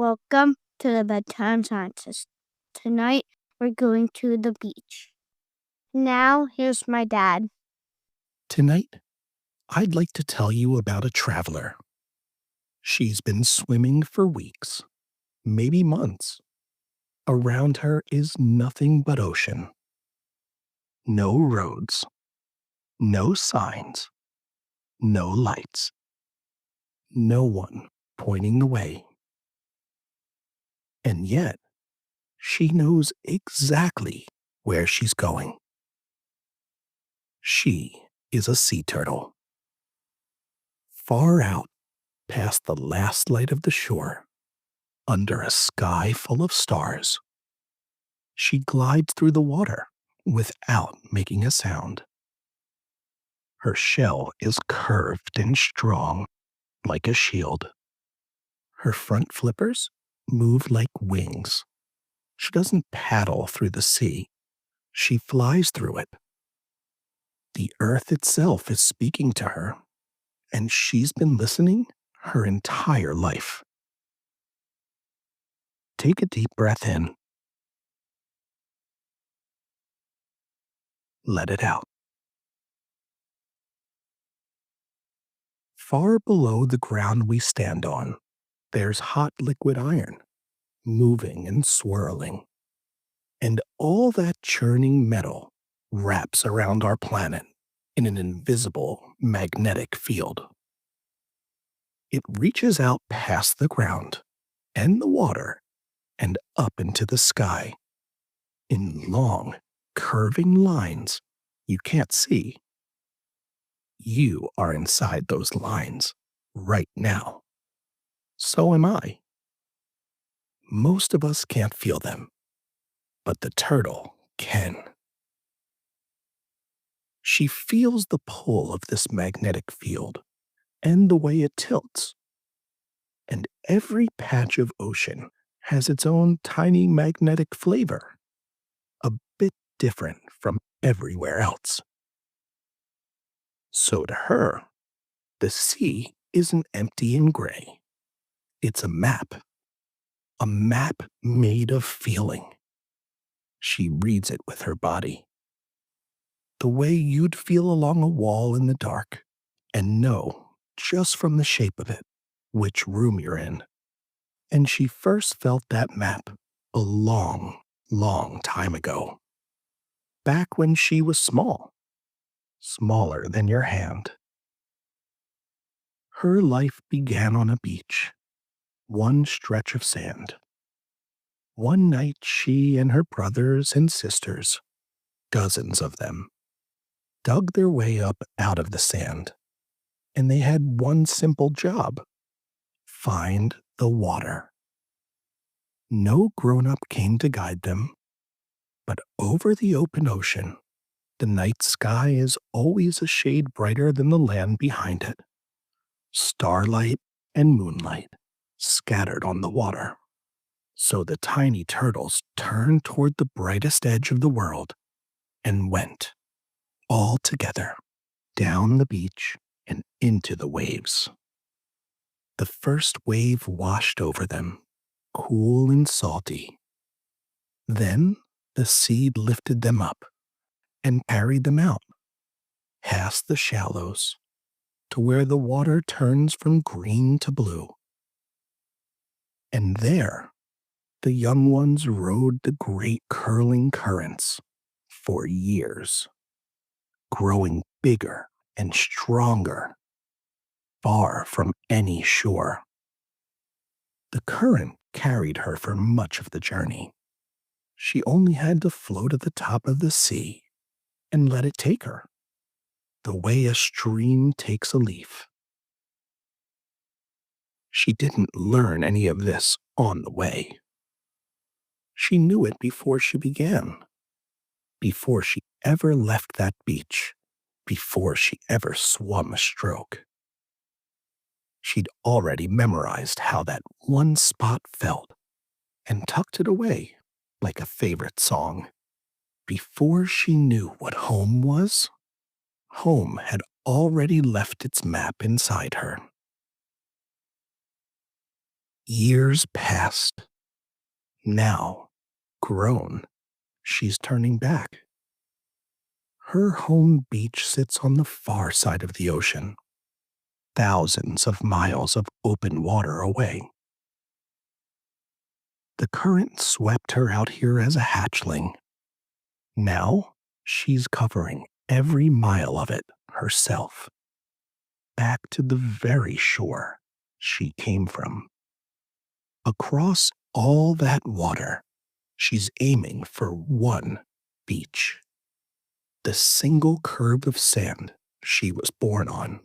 Welcome to the Bedtime Sciences. Tonight we're going to the beach. Now here's my dad. Tonight, I'd like to tell you about a traveler. She's been swimming for weeks, maybe months. Around her is nothing but ocean. No roads, no signs, no lights, no one pointing the way. And yet, she knows exactly where she's going. She is a sea turtle. Far out past the last light of the shore, under a sky full of stars, she glides through the water without making a sound. Her shell is curved and strong, like a shield. Her front flippers move like wings. She doesn't paddle through the sea, she flies through it. The earth itself is speaking to her, and she's been listening her entire life. Take a deep breath in. Let it out. Far below the ground we stand on, there's hot liquid iron, moving and swirling. And all that churning metal wraps around our planet in an invisible magnetic field. It reaches out past the ground and the water and up into the sky in long, curving lines you can't see. You are inside those lines right now. So am I. Most of us can't feel them, but the turtle can. She feels the pull of this magnetic field and the way it tilts. And every patch of ocean has its own tiny magnetic flavor, a bit different from everywhere else. So to her, the sea isn't empty and gray. It's a map made of feeling. She reads it with her body, the way you'd feel along a wall in the dark and know, just from the shape of it, which room you're in. And she first felt that map a long, long time ago. Back when she was small, smaller than your hand. Her life began on a beach, one stretch of sand. One night she and her brothers and sisters, dozens of them, dug their way up out of the sand, and they had one simple job: find the water. No grown-up came to guide them, but over the open ocean, the night sky is always a shade brighter than the land behind it. Starlight and moonlight scattered on the water. So the tiny turtles turned toward the brightest edge of the world and went, all together, down the beach and into the waves. The first wave washed over them, cool and salty. Then the sea lifted them up and carried them out, past the shallows, to where the water turns from green to blue. And there, the young ones rode the great curling currents for years, growing bigger and stronger, far from any shore. The current carried her for much of the journey. She only had to float at the top of the sea and let it take her, the way a stream takes a leaf. She didn't learn any of this on the way. She knew it before she began, before she ever left that beach, before she ever swum a stroke. She'd already memorized how that one spot felt and tucked it away like a favorite song. Before she knew what home was, home had already left its map inside her. Years passed. Now, grown, she's turning back. Her home beach sits on the far side of the ocean, thousands of miles of open water away. The current swept her out here as a hatchling. Now, she's covering every mile of it herself, back to the very shore she came from. Across all that water, she's aiming for one beach, the single curve of sand she was born on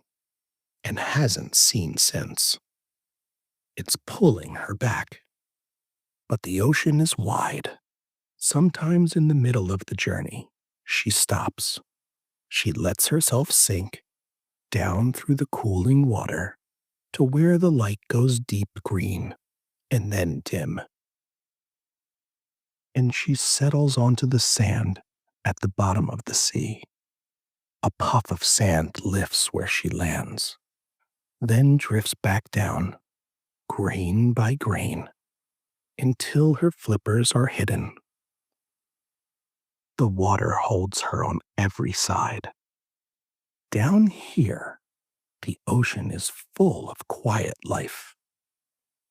and hasn't seen since. It's pulling her back. But the ocean is wide. Sometimes in the middle of the journey, she stops. She lets herself sink down through the cooling water to where the light goes deep green and then dim. And she settles onto the sand at the bottom of the sea. A puff of sand lifts where she lands, then drifts back down, grain by grain, until her flippers are hidden. The water holds her on every side. Down here, the ocean is full of quiet life.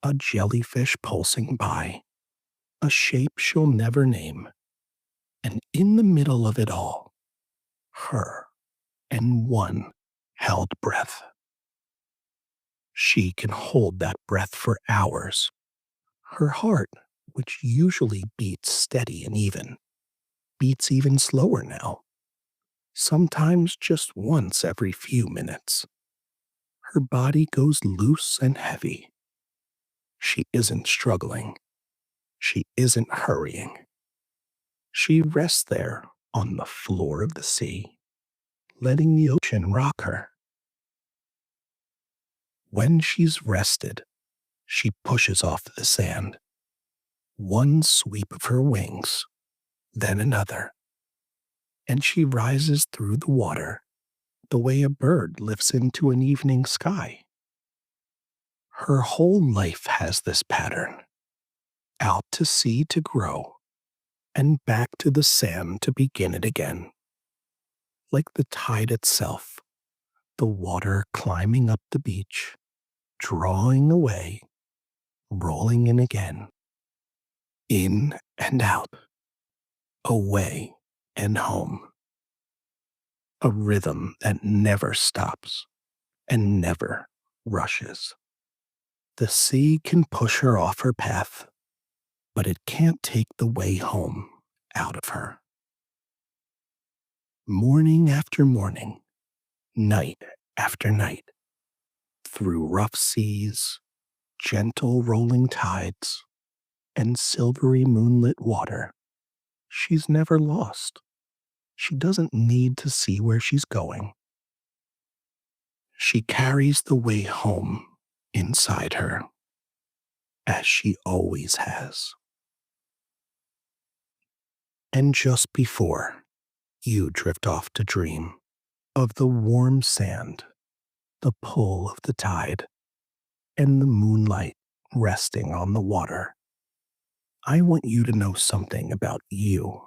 A jellyfish pulsing by, a shape she'll never name, and in the middle of it all, her and one held breath. She can hold that breath for hours. Her heart, which usually beats steady and even, beats even slower now, sometimes just once every few minutes. Her body goes loose and heavy. She isn't struggling. She isn't hurrying. She rests there on the floor of the sea, letting the ocean rock her. When she's rested, she pushes off the sand. One sweep of her wings, then another, and she rises through the water the way a bird lifts into an evening sky. Her whole life has this pattern: out to sea to grow, and back to the sand to begin it again. Like the tide itself, the water climbing up the beach, drawing away, rolling in again, in and out, away and home. A rhythm that never stops and never rushes. The sea can push her off her path, but it can't take the way home out of her. Morning after morning, night after night, through rough seas, gentle rolling tides, and silvery moonlit water, she's never lost. She doesn't need to see where she's going. She carries the way home inside her, as she always has. And just before you drift off to dream of the warm sand, the pull of the tide, and the moonlight resting on the water, I want you to know something about you.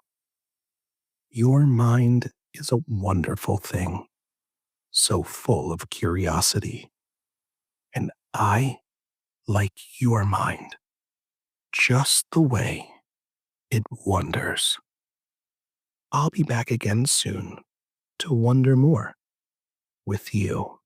Your mind is a wonderful thing, so full of curiosity. And I like your mind, just the way it wonders. I'll be back again soon to wonder more with you.